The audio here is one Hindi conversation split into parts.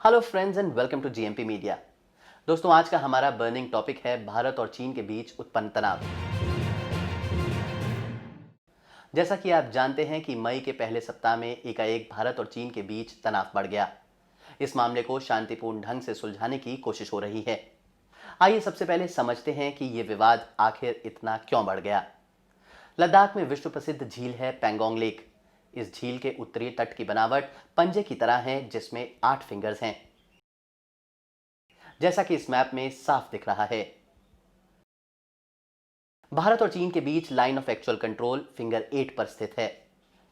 Hello friends and welcome to GMP media. दोस्तों, आज का हमारा बर्निंग टॉपिक है भारत और चीन के बीच उत्पन्न तनाव। जैसा कि आप जानते हैं कि मई के पहले सप्ताह में एकाएक भारत और चीन के बीच तनाव बढ़ गया। इस मामले को शांतिपूर्ण ढंग से सुलझाने की कोशिश हो रही है। आइए सबसे पहले समझते हैं कि ये विवाद आखिर इतना क्यों बढ़ गया। लद्दाख में विश्व प्रसिद्ध झील है पैंगोंग लेक। इस झील के उत्तरी तट की बनावट पंजे की तरह है, जिसमें 8 फिंगर्स हैं, जैसा कि इस मैप में साफ दिख रहा है। भारत और चीन के बीच line of actual control finger 8 पर स्थित है।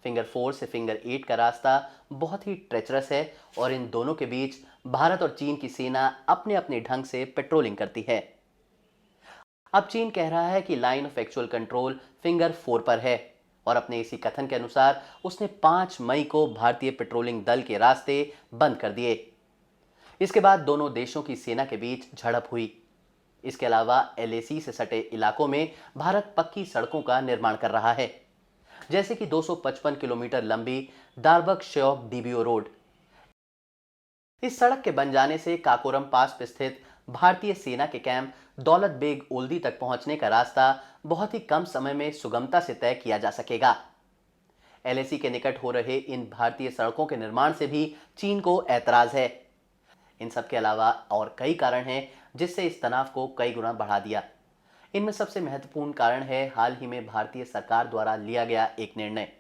फिंगर 4 से फिंगर 8 का रास्ता बहुत ही ट्रेचरस है और इन दोनों के बीच भारत और चीन की सेना अपने अपने ढंग से पेट्रोलिंग करती है। अब चीन कह रहा है कि line of actual control finger 4 पर है और अपने इसी कथन के अनुसार उसने 5 मई को भारतीय पेट्रोलिंग दल के रास्ते बंद कर दिए। इसके बाद दोनों देशों की सेना के बीच झड़प हुई। इसके अलावा एलएसी से सटे इलाकों में भारत पक्की सड़कों का निर्माण कर रहा है, जैसे कि 255 किलोमीटर लंबी दारबक श्योक डीबीओ रोड। इस सड़क के बन जाने से काकोरम पास पर स्थित भारतीय सेना के कैंप दौलत बेग ओल्दी तक पहुंचने का रास्ता बहुत ही कम समय में सुगमता से तय किया जा सकेगा। एलएसी के निकट हो रहे इन भारतीय सड़कों के निर्माण से भी चीन को ऐतराज है। इन सब के अलावा और कई कारण हैं जिससे इस तनाव को कई गुना बढ़ा दिया। इनमें सबसे महत्वपूर्ण कारण है हाल ही में भारतीय सरकार द्वारा लिया गया एक निर्णय।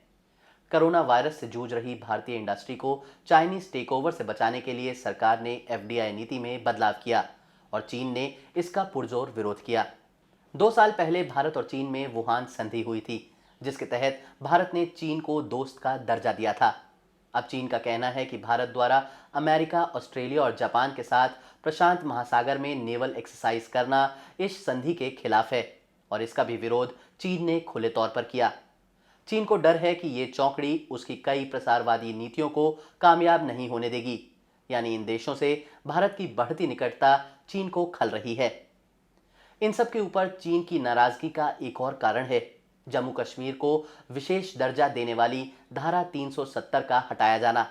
कोरोना वायरस से जूझ रही भारतीय इंडस्ट्री को चाइनीज टेकओवर से बचाने के लिए सरकार ने एफडीआई नीति में बदलाव किया और चीन ने इसका पुरजोर विरोध किया। 2 साल पहले भारत और चीन में वुहान संधि हुई थी, जिसके तहत भारत ने चीन को दोस्त का दर्जा दिया था। अब चीन का कहना है कि भारत द्वारा अमेरिका, ऑस्ट्रेलिया और जापान के साथ प्रशांत महासागर में नेवल एक्सरसाइज करना इस संधि के खिलाफ है और इसका भी विरोध चीन ने खुले तौर पर किया। चीन को डर है कि ये चौकड़ी उसकी कई प्रसारवादी नीतियों को कामयाब नहीं होने देगी, यानी इन देशों से भारत की बढ़ती निकटता चीन को खल रही है। इन सब के ऊपर चीन की नाराजगी का एक और कारण है जम्मू कश्मीर को विशेष दर्जा देने वाली धारा 370 का हटाया जाना।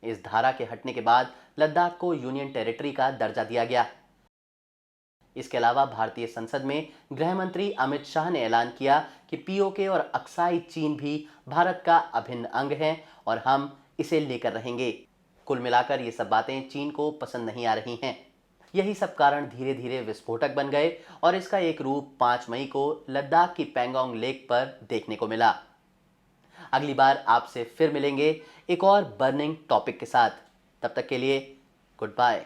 इस धारा के हटने के बाद लद्दाख को यूनियन टेरिटरी का दर्जा दिया गया। इसके अलावा भारतीय संसद में गृह मंत्री अमित शाह ने ऐलान किया कि पीओके और अक्साई चीन भी भारत का अभिन्न अंग हैं और हम इसे लेकर रहेंगे। कुल मिलाकर ये सब बातें चीन को पसंद नहीं आ रही हैं। यही सब कारण धीरे धीरे विस्फोटक बन गए और इसका एक रूप 5 मई को लद्दाख की पैंगोंग लेक पर देखने को मिला। अगली बार आपसे फिर मिलेंगे एक और बर्निंग टॉपिक के साथ। तब तक के लिए गुड बाय।